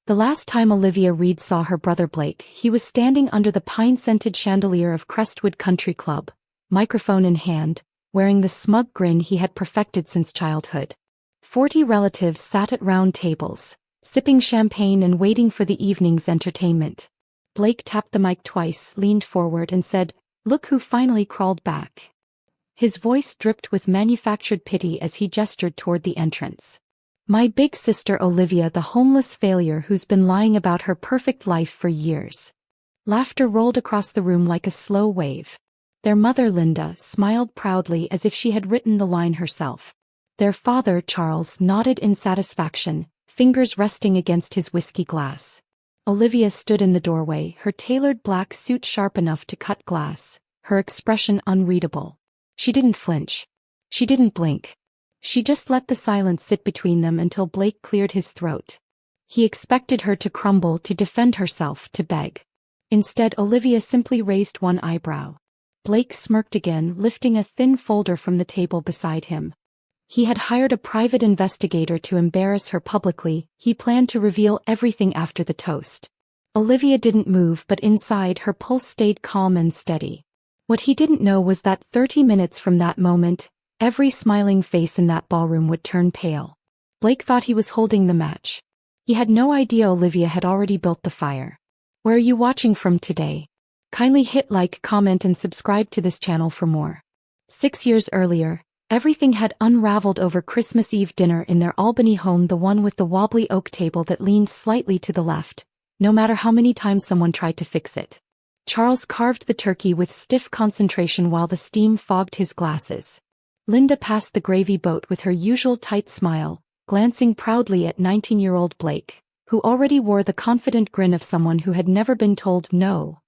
The last time Olivia Reed saw her brother Blake, he was standing under the pine-scented chandelier of Crestwood Country Club, microphone in hand, wearing the smug grin he had perfected since childhood. 40 relatives sat at round tables, sipping champagne and waiting for the evening's entertainment. Blake tapped the mic twice, leaned forward and said, "Look who finally crawled back." His voice dripped with manufactured pity as he gestured toward the entrance. "My big sister Olivia, the homeless failure who's been lying about her perfect life for years." Laughter rolled across the room like a slow wave. Their mother Linda smiled proudly as if she had written the line herself. Their father Charles nodded in satisfaction, fingers resting against his whiskey glass. Olivia stood in the doorway, her tailored black suit sharp enough to cut glass, her expression unreadable. She didn't flinch. She didn't blink. She just let the silence sit between them until Blake cleared his throat. He expected her to crumble, to defend herself, to beg. Instead, Olivia simply raised one eyebrow. Blake smirked again, lifting a thin folder from the table beside him. He had hired a private investigator to embarrass her publicly. He planned to reveal everything after the toast. Olivia didn't move, but inside her pulse stayed calm and steady. What he didn't know was that 30 minutes from that moment, every smiling face in that ballroom would turn pale. Blake thought he was holding the match. He had no idea Olivia had already built the fire. Where are you watching from today? Kindly hit like, comment and subscribe to this channel for more. 6 years earlier, everything had unraveled over Christmas Eve dinner in their Albany home, the one with the wobbly oak table that leaned slightly to the left, no matter how many times someone tried to fix it. Charles carved the turkey with stiff concentration while the steam fogged his glasses. Linda passed the gravy boat with her usual tight smile, glancing proudly at 19-year-old Blake, who already wore the confident grin of someone who had never been told no.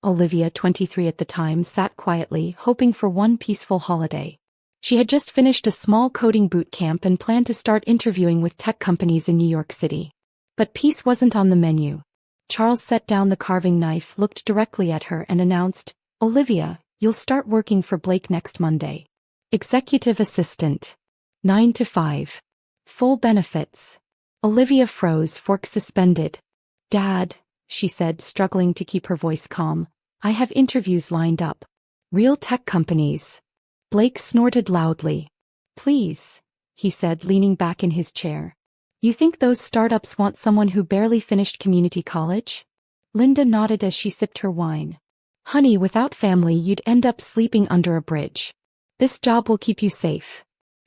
Olivia, 23 at the time, sat quietly, hoping for one peaceful holiday. She had just finished a small coding boot camp and planned to start interviewing with tech companies in New York City. But peace wasn't on the menu. Charles set down the carving knife, looked directly at her and announced, "Olivia, you'll start working for Blake next Monday. Executive assistant. 9 to 5. Full benefits." Olivia froze, fork suspended. "Dad," she said, struggling to keep her voice calm, "I have interviews lined up. Real tech companies." Blake snorted loudly. "Please," he said, leaning back in his chair. "You think those startups want someone who barely finished community college?" Linda nodded as she sipped her wine. "Honey, without family you'd end up sleeping under a bridge. This job will keep you safe."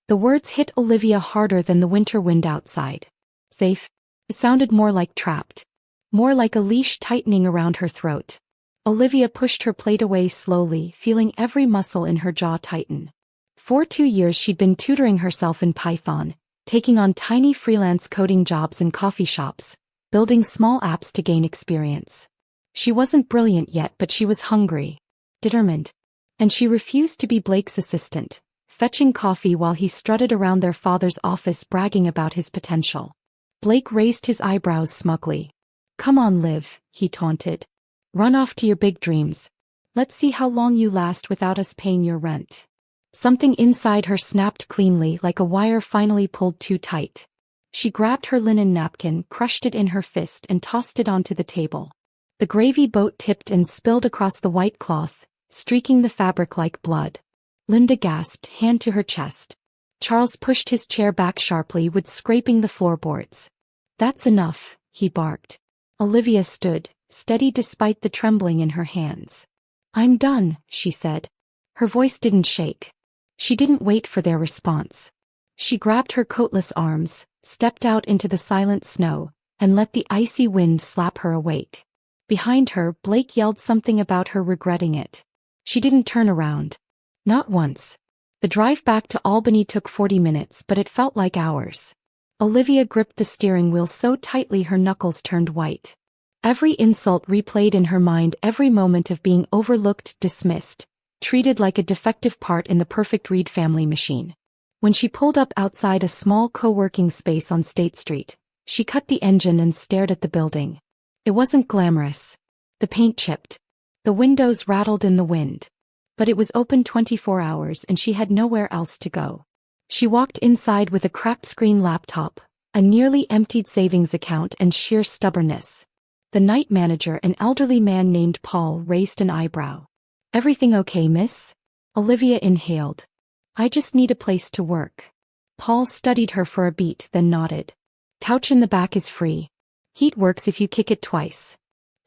The words hit Olivia harder than the winter wind outside. Safe? It sounded more like trapped. More like a leash tightening around her throat. Olivia pushed her plate away slowly, feeling every muscle in her jaw tighten. For 2 years she'd been tutoring herself in Python, taking on tiny freelance coding jobs in coffee shops, building small apps to gain experience. She wasn't brilliant yet, but she was hungry, determined. And she refused to be Blake's assistant, fetching coffee while he strutted around their father's office bragging about his potential. Blake raised his eyebrows smugly. "Come on, Liv," he taunted. "Run off to your big dreams. Let's see how long you last without us paying your rent." Something inside her snapped cleanly, like a wire finally pulled too tight. She grabbed her linen napkin, crushed it in her fist and tossed it onto the table. The gravy boat tipped and spilled across the white cloth, streaking the fabric like blood. Linda gasped, hand to her chest. Charles pushed his chair back sharply, wood scraping the floorboards. "That's enough," he barked. Olivia stood, steady despite the trembling in her hands. "I'm done," she said. Her voice didn't shake. She didn't wait for their response. She grabbed her coatless arms, stepped out into the silent snow, and let the icy wind slap her awake. Behind her, Blake yelled something about her regretting it. She didn't turn around. Not once. The drive back to Albany took 40 minutes, but it felt like hours. Olivia gripped the steering wheel so tightly her knuckles turned white. Every insult replayed in her mind, every moment of being overlooked, dismissed, treated like a defective part in the perfect Reed family machine. When she pulled up outside a small co-working space on State Street, she cut the engine and stared at the building. It wasn't glamorous. The paint chipped. The windows rattled in the wind. But it was open 24 hours and she had nowhere else to go. She walked inside with a cracked screen laptop, a nearly emptied savings account, and sheer stubbornness. The night manager, an elderly man named Paul, raised an eyebrow. "Everything okay, miss?" Olivia inhaled. "I just need a place to work." Paul studied her for a beat, then nodded. "Couch in the back is free. Heat works if you kick it twice."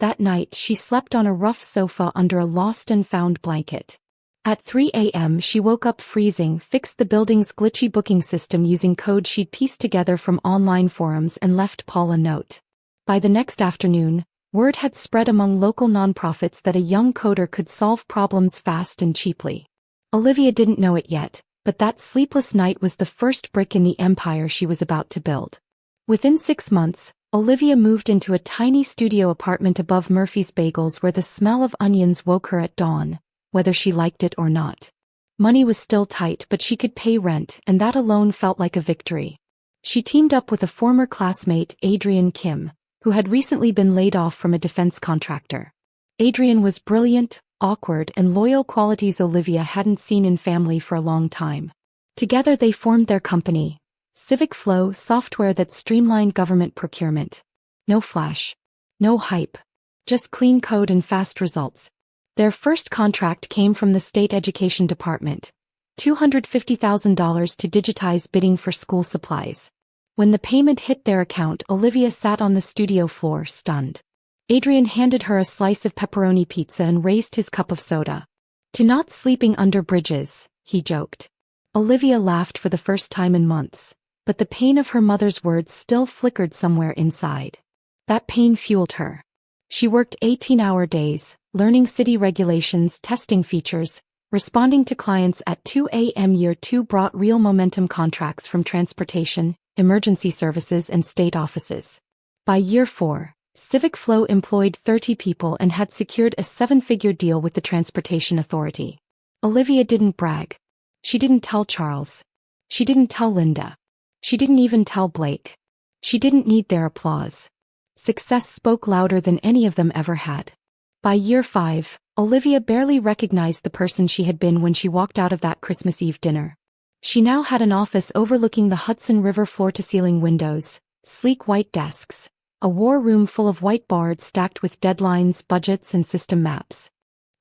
That night she slept on a rough sofa under a lost and found blanket. At 3 a.m. she woke up freezing, fixed the building's glitchy booking system using code she'd pieced together from online forums, and left Paul a note. By the next afternoon, word had spread among local nonprofits that a young coder could solve problems fast and cheaply. Olivia didn't know it yet, but that sleepless night was the first brick in the empire she was about to build. Within 6 months, Olivia moved into a tiny studio apartment above Murphy's Bagels where the smell of onions woke her at dawn, whether she liked it or not. Money was still tight, but she could pay rent, and that alone felt like a victory. She teamed up with a former classmate, Adrian Kim, who had recently been laid off from a defense contractor. Adrian was brilliant, awkward, and loyal, qualities Olivia hadn't seen in family for a long time. Together they formed their company, Civic, software that streamlined government procurement. No flash. No hype. Just clean code and fast results. Their first contract came from the state education department, $250,000 to digitize bidding for school supplies. When the payment hit their account, Olivia sat on the studio floor, stunned. Adrian handed her a slice of pepperoni pizza and raised his cup of soda. "To not sleeping under bridges," he joked. Olivia laughed for the first time in months, but the pain of her mother's words still flickered somewhere inside. That pain fueled her. She worked 18-hour days, learning city regulations, testing features, responding to clients at 2 a.m. Year 2 brought real momentum, contracts from transportation, emergency services, and state offices. By year 4, Civic employed 30 people and had secured a 7-figure deal with the Transportation Authority. Olivia didn't brag. She didn't tell Charles. She didn't tell Linda. She didn't even tell Blake. She didn't need their applause. Success spoke louder than any of them ever had. By year 5, Olivia barely recognized the person she had been when she walked out of that Christmas Eve dinner. She now had an office overlooking the Hudson River, floor-to-ceiling windows, sleek white desks, a war room full of whiteboards stacked with deadlines, budgets, and system maps.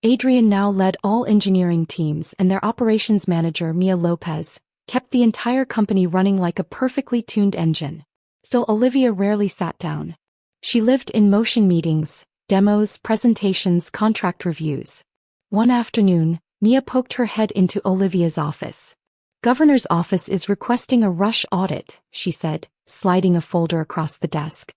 Adrian now led all engineering teams, and their operations manager, Mia Lopez, kept the entire company running like a perfectly tuned engine. Still, Olivia rarely sat down. She lived in motion: meetings, demos, presentations, contract reviews. One afternoon, Mia poked her head into Olivia's office. "Governor's office is requesting a rush audit," she said, sliding a folder across the desk.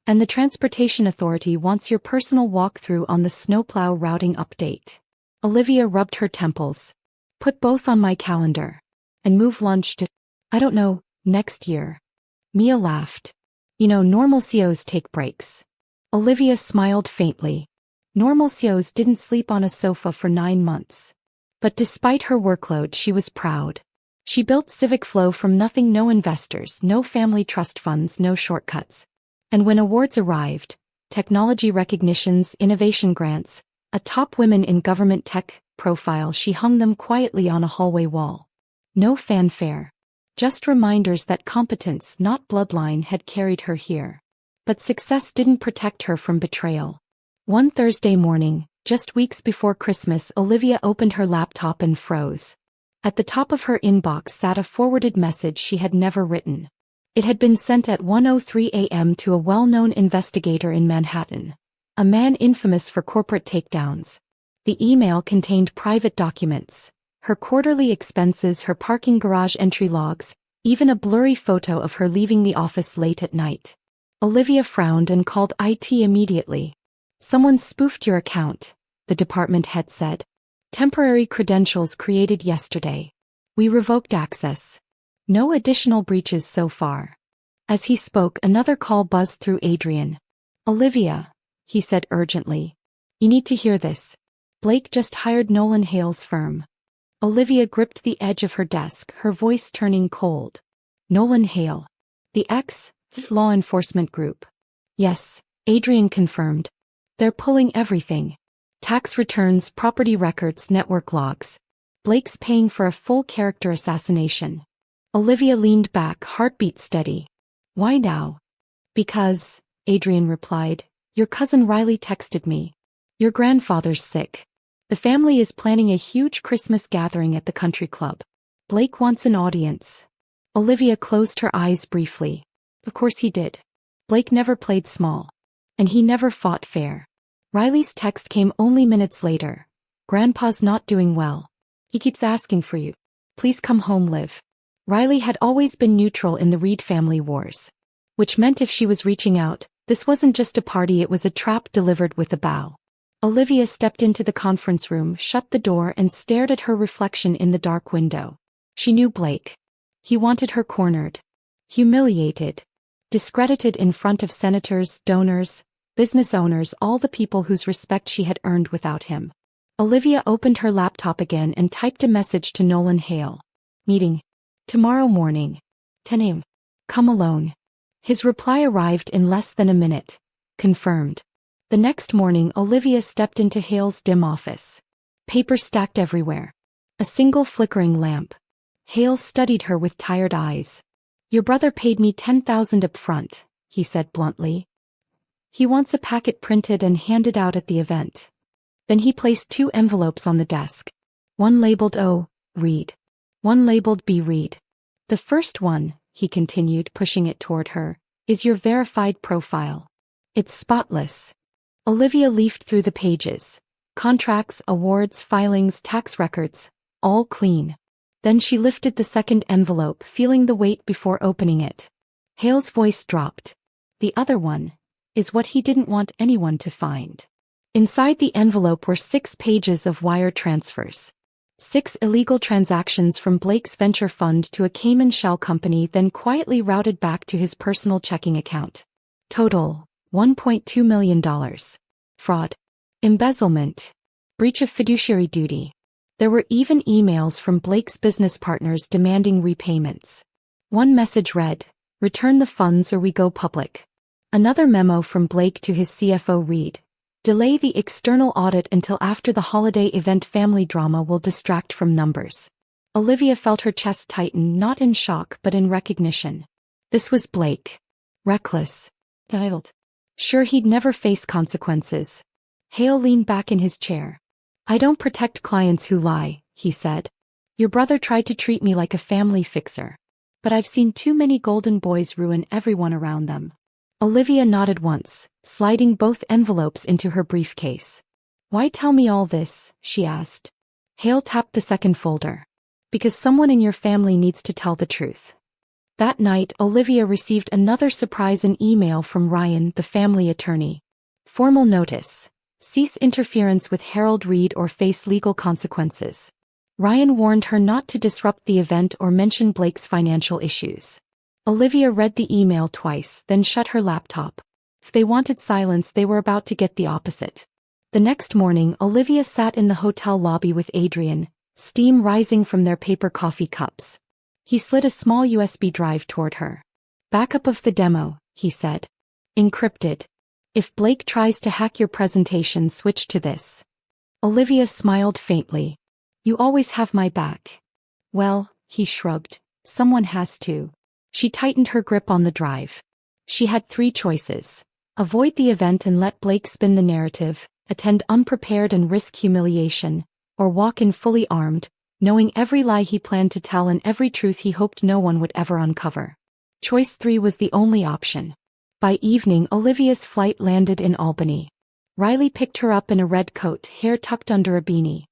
"And the Transportation Authority wants your personal walkthrough on the snowplow routing update." Olivia rubbed her temples. "Put both on my calendar. And move lunch to, I don't know, next year." Mia laughed. "You know, normal COs take breaks." Olivia smiled faintly. Normal COs didn't sleep on a sofa for 9 months. But despite her workload, she was proud. She built Civic from nothing: no investors, no family trust funds, no shortcuts. And when awards arrived, technology recognitions, innovation grants, a top women in government tech profile, she hung them quietly on a hallway wall. No fanfare. Just reminders that competence, not bloodline, had carried her here. But success didn't protect her from betrayal. One Thursday morning, just weeks before Christmas, Olivia opened her laptop and froze. At the top of her inbox sat a forwarded message she had never written. It had been sent at 1:03 a.m. to a well-known investigator in Manhattan, a man infamous for corporate takedowns. The email contained private documents, her quarterly expenses, her parking garage entry logs, even a blurry photo of her leaving the office late at night. Olivia frowned and called IT immediately. "Someone spoofed your account," the department head said. "Temporary credentials created yesterday. We revoked access. No additional breaches so far." As he spoke, another call buzzed through Adrian. "Olivia," he said urgently. "You need to hear this. Blake just hired Nolan Hale's firm." Olivia gripped the edge of her desk, her voice turning cold. "Nolan Hale. The ex-law enforcement group." "Yes," Adrian confirmed. "They're pulling everything. Tax returns, property records, network logs. Blake's paying for a full character assassination." Olivia leaned back, heartbeat steady. Why now? Because, Adrian replied, your cousin Riley texted me. Your grandfather's sick. The family is planning a huge Christmas gathering at the country club. Blake wants an audience. Olivia closed her eyes briefly. Of course he did. Blake never played small. And he never fought fair. Riley's text came only minutes later. Grandpa's not doing well. He keeps asking for you. Please come home, Liv. Riley had always been neutral in the Reed family wars. Which meant if she was reaching out, this wasn't just a party, it was a trap delivered with a bow. Olivia stepped into the conference room, shut the door and stared at her reflection in the dark window. She knew Blake. He wanted her cornered. Humiliated. Discredited in front of senators, donors, business owners, all the people whose respect she had earned without him. Olivia opened her laptop again and typed a message to Nolan Hale. Meeting. Tomorrow morning. 10 a.m. Come alone. His reply arrived in less than a minute. Confirmed. The next morning Olivia stepped into Hale's dim office. Papers stacked everywhere. A single flickering lamp. Hale studied her with tired eyes. Your brother paid me $10,000 up front, he said bluntly. He wants a packet printed and handed out at the event. Then he placed 2 envelopes on the desk. One labeled O, Reed. One labeled B, Reed. The first one, he continued, pushing it toward her, is your verified profile. It's spotless. Olivia leafed through the pages. Contracts, awards, filings, tax records, all clean. Then she lifted the second envelope, feeling the weight before opening it. Hale's voice dropped. The other one is what he didn't want anyone to find. Inside the envelope were 6 pages of wire transfers. 6 illegal transactions from Blake's venture fund to a Cayman shell company, then quietly routed back to his personal checking account. Total, $1.2 million. Fraud. Embezzlement. Breach of fiduciary duty. There were even emails from Blake's business partners demanding repayments. One message read, return the funds or we go public. Another memo from Blake to his CFO Reed, delay the external audit until after the holiday event, family drama will distract from numbers. Olivia felt her chest tighten, not in shock but in recognition. This was Blake. Reckless. Guiled. Sure he'd never face consequences. Hale leaned back in his chair. I don't protect clients who lie, he said. Your brother tried to treat me like a family fixer. But I've seen too many golden boys ruin everyone around them. Olivia nodded once, sliding both envelopes into her briefcase. Why tell me all this? She asked. Hale tapped the second folder. Because someone in your family needs to tell the truth. That night, Olivia received another surprise, an email from Ryan, the family attorney. Formal notice. Cease interference with Harold Reed or face legal consequences. Ryan warned her not to disrupt the event or mention Blake's financial issues. Olivia read the email twice, then shut her laptop. If they wanted silence, they were about to get the opposite. The next morning, Olivia sat in the hotel lobby with Adrian, steam rising from their paper coffee cups. He slid a small USB drive toward her. Backup of the demo, he said. Encrypted. If Blake tries to hack your presentation, switch to this. Olivia smiled faintly. You always have my back. Well, he shrugged. Someone has to. She tightened her grip on the drive. She had 3 choices. Avoid the event and let Blake spin the narrative, attend unprepared and risk humiliation, or walk in fully armed, knowing every lie he planned to tell and every truth he hoped no one would ever uncover. Choice 3 was the only option. By evening, Olivia's flight landed in Albany. Riley picked her up in a red coat, hair tucked under a beanie.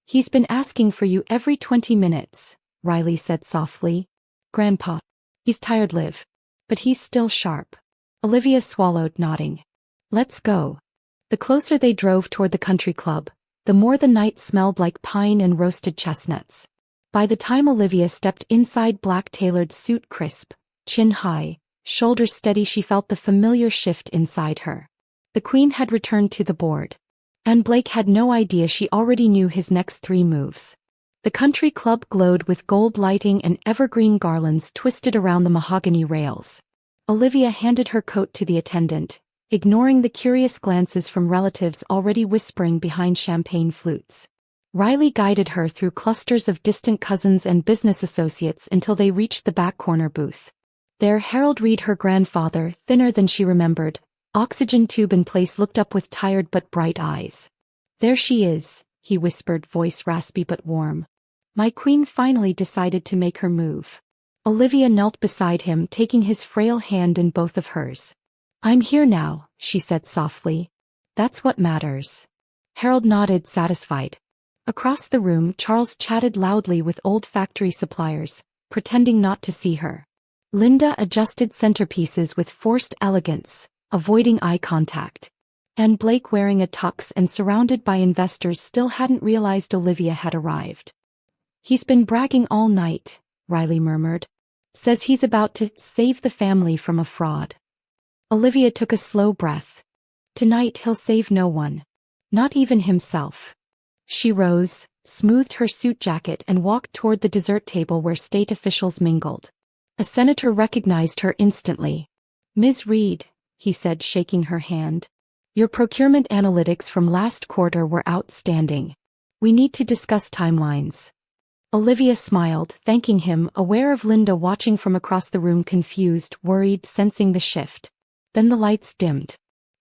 He's been asking for you every 20 minutes, Riley said softly. Grandpa. He's tired, Liv. But he's still sharp. Olivia swallowed, nodding. Let's go. The closer they drove toward the country club, the more the night smelled like pine and roasted chestnuts. By the time Olivia stepped inside, black tailored suit crisp, chin high, shoulders steady, she felt the familiar shift inside her. The queen had returned to the board. And Blake had no idea she already knew his next 3 moves. The country club glowed with gold lighting and evergreen garlands twisted around the mahogany rails. Olivia handed her coat to the attendant, ignoring the curious glances from relatives already whispering behind champagne flutes. Riley guided her through clusters of distant cousins and business associates until they reached the back corner booth. There Harold Reed, her grandfather, thinner than she remembered, oxygen tube in place, looked up with tired but bright eyes. There she is, he whispered, voice raspy but warm. My queen finally decided to make her move. Olivia knelt beside him, taking his frail hand in both of hers. I'm here now, she said softly. That's what matters. Harold nodded, satisfied. Across the room, Charles chatted loudly with old factory suppliers, pretending not to see her. Linda adjusted centerpieces with forced elegance, avoiding eye contact. And Blake, wearing a tux and surrounded by investors, still hadn't realized Olivia had arrived. He's been bragging all night, Riley murmured. Says he's about to save the family from a fraud. Olivia took a slow breath. Tonight he'll save no one. Not even himself. She rose, smoothed her suit jacket and walked toward the dessert table where state officials mingled. A senator recognized her instantly. Ms. Reed, he said, shaking her hand. Your procurement analytics from last quarter were outstanding. We need to discuss timelines. Olivia smiled, thanking him, aware of Linda watching from across the room, confused, worried, sensing the shift. Then the lights dimmed.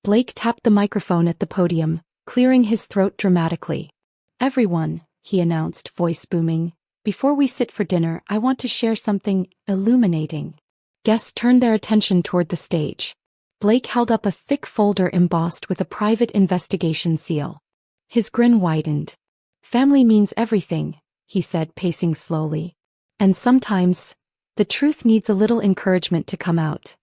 Blake tapped the microphone at the podium, clearing his throat dramatically. Everyone, he announced, voice booming. Before we sit for dinner, I want to share something illuminating. Guests turned their attention toward the stage. Blake held up a thick folder embossed with a private investigation seal. His grin widened. Family means everything, he said, pacing slowly. And sometimes, the truth needs a little encouragement to come out.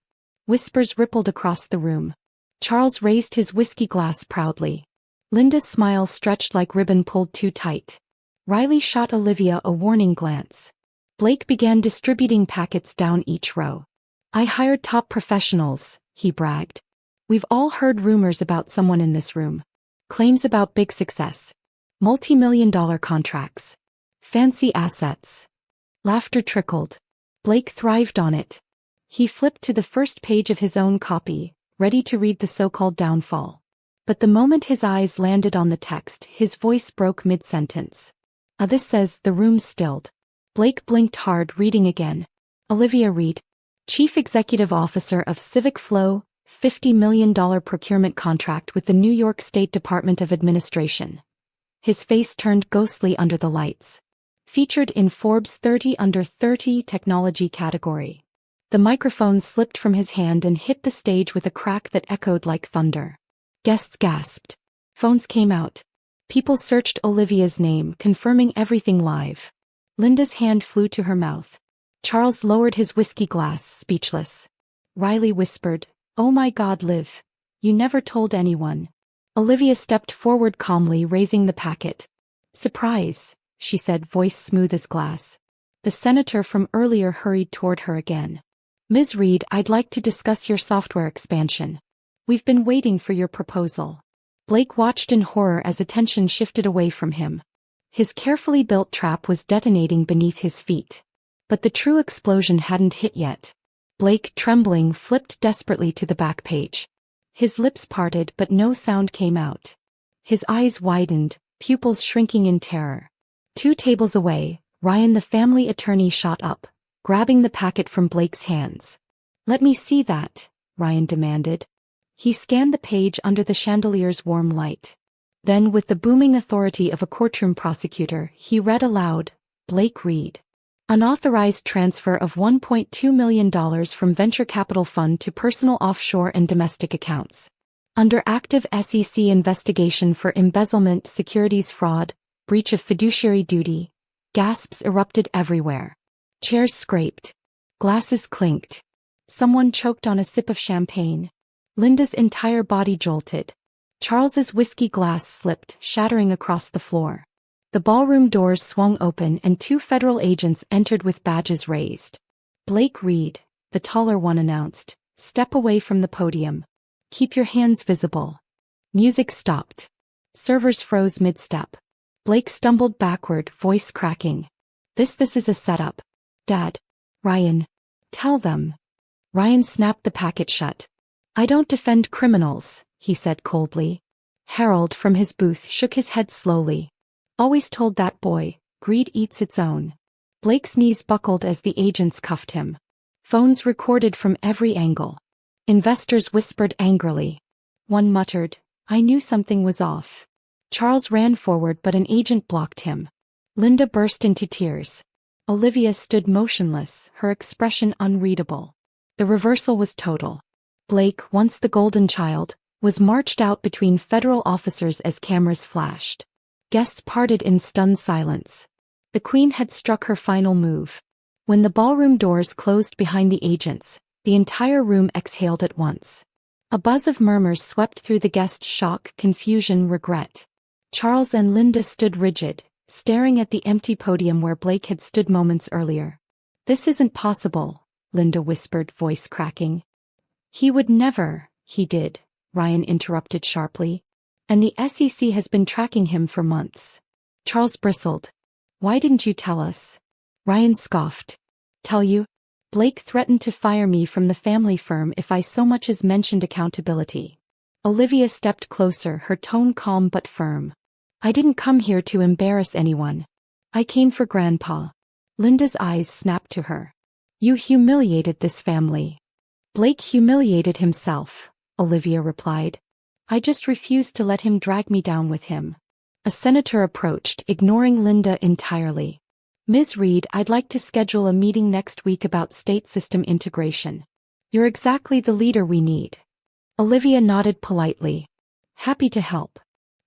Whispers rippled across the room. Charles raised his whiskey glass proudly. Linda's smile stretched like ribbon pulled too tight. Riley shot Olivia a warning glance. Blake began distributing packets down each row. I hired top professionals, he bragged. We've all heard rumors about someone in this room. Claims about big success. Multi-million-dollar contracts. Fancy assets. Laughter trickled. Blake thrived on it. He flipped to the first page of his own copy, ready to read the so-called downfall. But the moment his eyes landed on the text, his voice broke mid-sentence. This says. The room stilled. Blake blinked hard, reading again. Olivia Reed, Chief Executive Officer of Civic Flow, $50 million procurement contract with the New York State Department of Administration. His face turned ghostly under the lights. Featured in Forbes 30 Under 30 technology category. The microphone slipped from his hand and hit the stage with a crack that echoed like thunder. Guests gasped. Phones came out. People searched Olivia's name, confirming everything live. Linda's hand flew to her mouth. Charles lowered his whiskey glass, speechless. Riley whispered, Oh my God, Liv. You never told anyone. Olivia stepped forward calmly, raising the packet. Surprise, she said, voice smooth as glass. The senator from earlier hurried toward her again. Ms. Reed, I'd like to discuss your software expansion. We've been waiting for your proposal. Blake watched in horror as attention shifted away from him. His carefully built trap was detonating beneath his feet. But the true explosion hadn't hit yet. Blake, trembling, flipped desperately to the back page. His lips parted but no sound came out. His eyes widened, pupils shrinking in terror. 2 tables away, Ryan the family attorney shot up, grabbing the packet from Blake's hands. Let me see that, Ryan demanded. He scanned the page under the chandelier's warm light. Then, with the booming authority of a courtroom prosecutor, he read aloud, Blake Reed. Unauthorized transfer of $1.2 million from venture capital fund to personal offshore and domestic accounts. Under active SEC investigation for embezzlement, securities fraud, breach of fiduciary duty. Gasps erupted everywhere. Chairs scraped. Glasses clinked. Someone choked on a sip of champagne. Linda's entire body jolted. Charles's whiskey glass slipped, shattering across the floor. The ballroom doors swung open and 2 federal agents entered with badges raised. Blake Reed, the taller one announced, step away from the podium. Keep your hands visible. Music stopped. Servers froze mid-step. Blake stumbled backward, voice cracking. This is a setup. Dad. Ryan. Tell them. Ryan snapped the packet shut. I don't defend criminals, he said coldly. Harold from his booth shook his head slowly. Always told that boy, greed eats its own. Blake's knees buckled as the agents cuffed him. Phones recorded from every angle. Investors whispered angrily. One muttered, "I knew something was off." Charles ran forward but an agent blocked him. Linda burst into tears. Olivia stood motionless, her expression unreadable. The reversal was total. Blake, once the golden child, was marched out between federal officers as cameras flashed. Guests parted in stunned silence. The Queen had struck her final move. When the ballroom doors closed behind the agents, the entire room exhaled at once. A buzz of murmurs swept through the guests: shock, confusion, regret. Charles and Linda stood rigid, staring at the empty podium where Blake had stood moments earlier. "This isn't possible," Linda whispered, voice cracking. "He would never." "He did," Ryan interrupted sharply. "And the SEC has been tracking him for months." Charles bristled. "Why didn't you tell us?" Ryan scoffed. "Tell you? Blake threatened to fire me from the family firm if I so much as mentioned accountability." Olivia stepped closer, her tone calm but firm. "I didn't come here to embarrass anyone. I came for Grandpa." Linda's eyes snapped to her. "You humiliated this family." "Blake humiliated himself," Olivia replied. "I just refused to let him drag me down with him." A senator approached, ignoring Linda entirely. "Ms. Reed, I'd like to schedule a meeting next week about state system integration. You're exactly the leader we need." Olivia nodded politely. "Happy to help."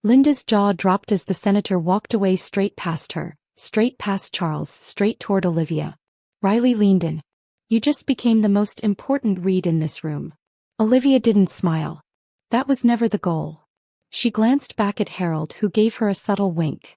Linda's jaw dropped as the senator walked away, straight past her, straight past Charles, straight toward Olivia. Riley leaned in. "You just became the most important Reed in this room." Olivia didn't smile. That was never the goal. She glanced back at Harold, who gave her a subtle wink.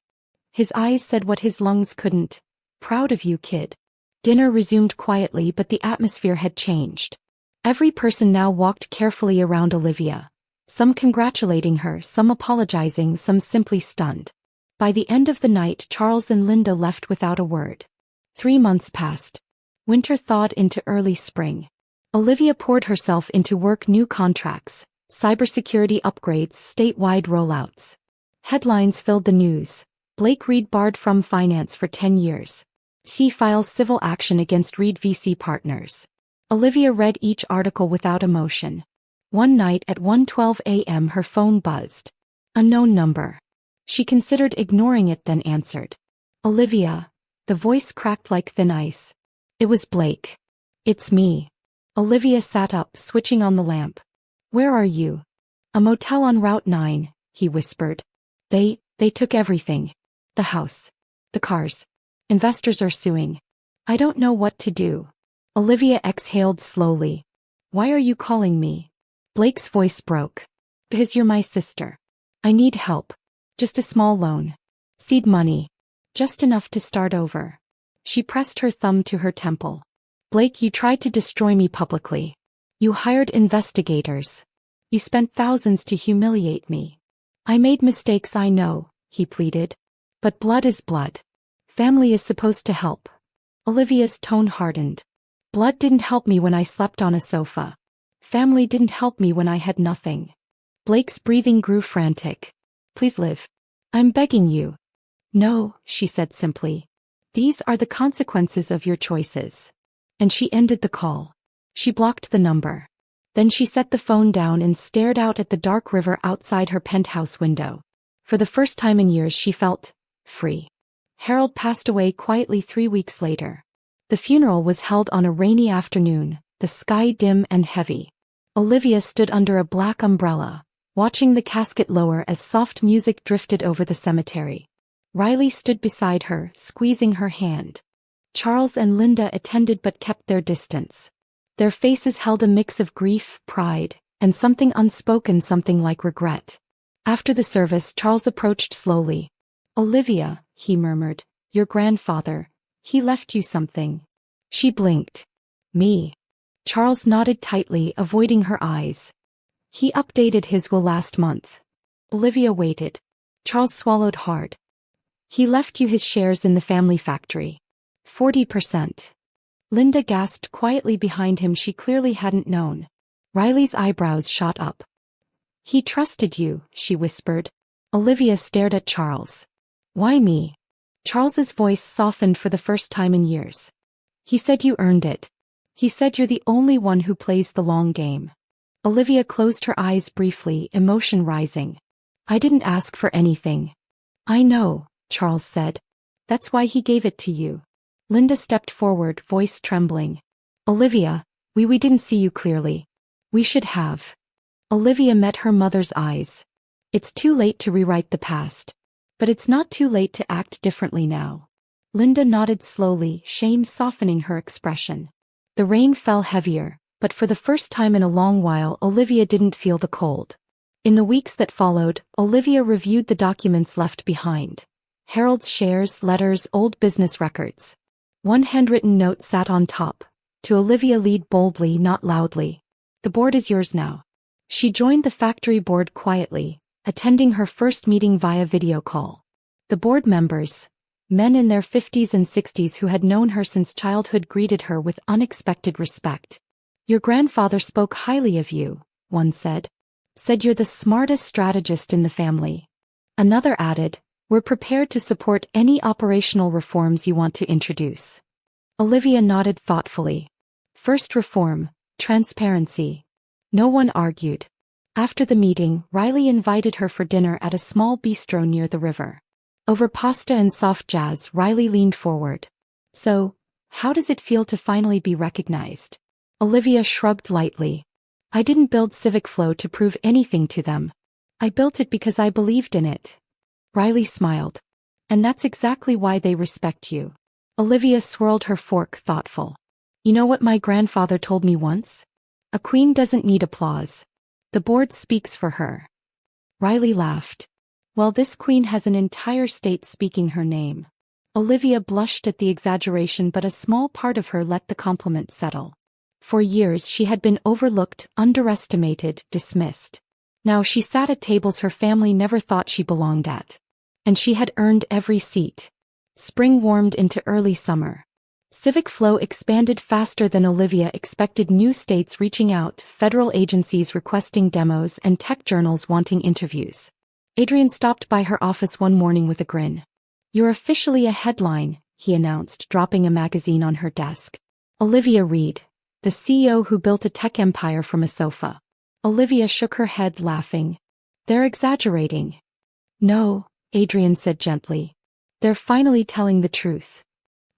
His eyes said what his lungs couldn't. "Proud of you, kid." Dinner resumed quietly, but the atmosphere had changed. Every person now walked carefully around Olivia. Some congratulating her, some apologizing, some simply stunned. By the end of the night, Charles and Linda left without a word. 3 months passed. Winter thawed into early spring. Olivia poured herself into work: new contracts, cybersecurity upgrades, statewide rollouts. Headlines filled the news. Blake Reed barred from finance for 10 years. He files civil action against Reed VC partners. Olivia read each article without emotion. One night at 1:12 a.m. her phone buzzed. Unknown number. She considered ignoring it, then answered. "Olivia." The voice cracked like thin ice. It was Blake. "It's me." Olivia sat up, switching on the lamp. "Where are you?" "A motel on Route 9, he whispered. They took everything. The house. The cars. Investors are suing. I don't know what to do." Olivia exhaled slowly. "Why are you calling me?" Blake's voice broke. "Because you're my sister. I need help. Just a small loan. Seed money. Just enough to start over." She pressed her thumb to her temple. "Blake, you tried to destroy me publicly. You hired investigators. You spent thousands to humiliate me. I made mistakes, I know," he pleaded. "But blood is blood. Family is supposed to help." Olivia's tone hardened. "Blood didn't help me when I slept on a sofa. Family didn't help me when I had nothing." Blake's breathing grew frantic. "Please live. I'm begging you." "No," she said simply. "These are the consequences of your choices." And she ended the call. She blocked the number. Then she set the phone down and stared out at the dark river outside her penthouse window. For the first time in years she felt free. Harold passed away quietly 3 weeks later. The funeral was held on a rainy afternoon, the sky dim and heavy. Olivia stood under a black umbrella, watching the casket lower as soft music drifted over the cemetery. Riley stood beside her, squeezing her hand. Charles and Linda attended but kept their distance. Their faces held a mix of grief, pride, and something unspoken, something like regret. After the service, Charles approached slowly. "Olivia," he murmured, "your grandfather, he left you something." She blinked. "Me?" Charles nodded tightly, avoiding her eyes. "He updated his will last month." Olivia waited. Charles swallowed hard. "He left you his shares in the family factory. 40%. Linda gasped quietly behind him. She clearly hadn't known. Riley's eyebrows shot up. "He trusted you," she whispered. Olivia stared at Charles. "Why me?" Charles's voice softened for the first time in years. "He said you earned it. He said you're the only one who plays the long game. Olivia closed her eyes briefly, emotion rising. I didn't ask for anything. I know, Charles said. That's why he gave it to you. Linda stepped forward, voice trembling. Olivia, we didn't see you clearly. We should have. Olivia met her mother's eyes. It's too late to rewrite the past. But it's not too late to act differently now. Linda nodded slowly, shame softening her expression. The rain fell heavier, but for the first time in a long while Olivia didn't feel the cold. In the weeks that followed, Olivia reviewed the documents left behind. Harold's shares, letters, old business records. One handwritten note sat on top. To Olivia, lead boldly, not loudly. The board is yours now. She joined the factory board quietly, attending her first meeting via video call. The board members, men in their 50s and 60s who had known her since childhood, greeted her with unexpected respect. Your grandfather spoke highly of you, one said. Said you're the smartest strategist in the family. Another added, we're prepared to support any operational reforms you want to introduce. Olivia nodded thoughtfully. First reform, transparency. No one argued. After the meeting, Riley invited her for dinner at a small bistro near the river. Over pasta and soft jazz, Riley leaned forward. So, how does it feel to finally be recognized? Olivia shrugged lightly. I didn't build Civic Flow to prove anything to them. I built it because I believed in it. Riley smiled. And that's exactly why they respect you. Olivia swirled her fork, thoughtful. You know what my grandfather told me once? A queen doesn't need applause. The board speaks for her. Riley laughed. Well, this queen has an entire state speaking her name. Olivia blushed at the exaggeration, but a small part of her let the compliment settle. For years she had been overlooked, underestimated, dismissed. Now she sat at tables her family never thought she belonged at. And she had earned every seat. Spring warmed into early summer. Civic Flow expanded faster than Olivia expected, new states reaching out, federal agencies requesting demos, and tech journals wanting interviews. Adrian stopped by her office one morning with a grin. You're officially a headline, he announced, dropping a magazine on her desk. Olivia Reed, the CEO who built a tech empire from a sofa. Olivia shook her head, laughing. They're exaggerating. No, Adrian said gently. They're finally telling the truth.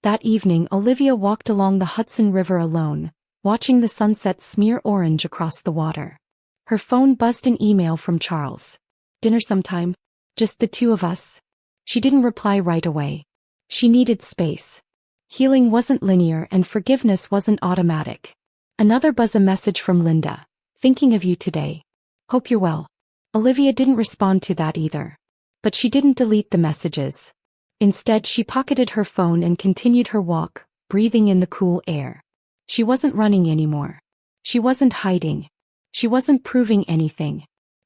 That evening Olivia walked along the Hudson River alone, watching the sunset smear orange across the water. Her phone buzzed, an email from Charles. Dinner sometime? Just the two of us? She didn't reply right away. She needed space. Healing wasn't linear and forgiveness wasn't automatic. Another buzz, a message from Linda. Thinking of you today. Hope you're well. Olivia didn't respond to that either. But she didn't delete the messages. Instead, she pocketed her phone and continued her walk, breathing in the cool air. She wasn't running anymore. She wasn't hiding. She wasn't proving anything.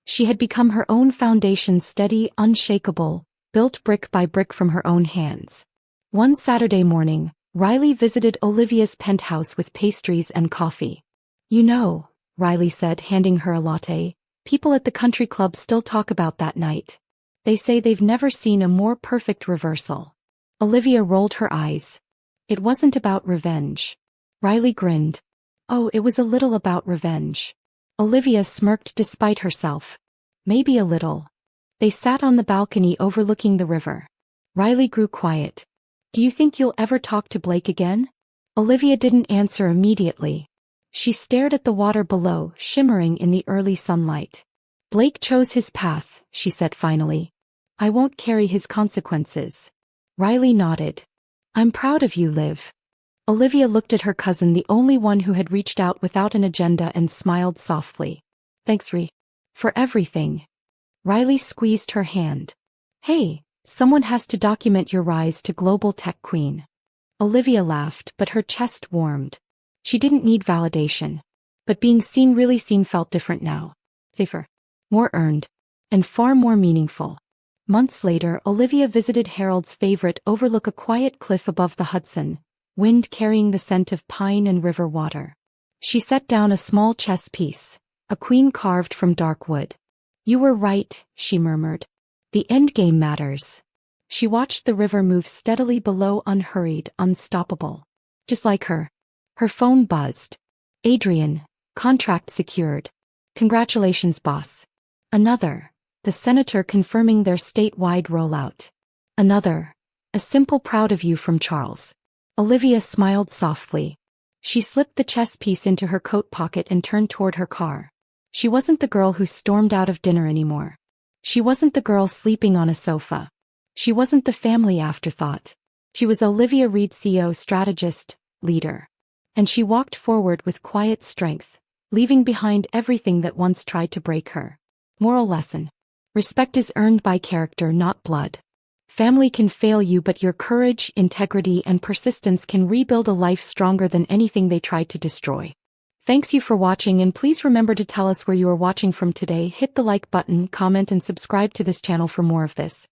She had become her own foundation, steady, unshakable, built brick by brick from her own hands. One Saturday morning, Riley visited Olivia's penthouse with pastries and coffee. You know, Riley said, handing her a latte, people at the country club still talk about that night. They say they've never seen a more perfect reversal. Olivia rolled her eyes. It wasn't about revenge. Riley grinned. Oh, it was a little about revenge. Olivia smirked despite herself. Maybe a little. They sat on the balcony overlooking the river. Riley grew quiet. Do you think you'll ever talk to Blake again? Olivia didn't answer immediately. She stared at the water below, shimmering in the early sunlight. Blake chose his path, she said finally. I won't carry his consequences. Riley nodded. I'm proud of you, Liv. Olivia looked at her cousin, the only one who had reached out without an agenda, and smiled softly. Thanks, for everything. Riley squeezed her hand. Hey, someone has to document your rise to global tech queen. Olivia laughed, but her chest warmed. She didn't need validation. But being seen, really seen, felt different now. Safer. More earned. And far more meaningful. Months later, Olivia visited Harold's favorite overlook, a quiet cliff above the Hudson, wind carrying the scent of pine and river water. She set down a small chess piece, a queen carved from dark wood. You were right, she murmured. The endgame matters. She watched the river move steadily below, unhurried, unstoppable. Just like her. Her phone buzzed. Adrian, contract secured. Congratulations, boss. Another, the senator confirming their statewide rollout. Another, a simple proud of you from Charles. Olivia smiled softly. She slipped the chess piece into her coat pocket and turned toward her car. She wasn't the girl who stormed out of dinner anymore. She wasn't the girl sleeping on a sofa. She wasn't the family afterthought. She was Olivia Reed, CEO, strategist, leader. And she walked forward with quiet strength, leaving behind everything that once tried to break her. Moral lesson. Respect is earned by character, not blood. Family can fail you, but your courage, integrity, and persistence can rebuild a life stronger than anything they tried to destroy. Thanks you for watching, and please remember to tell us where you are watching from today. Hit the like button, comment, and subscribe to this channel for more of this.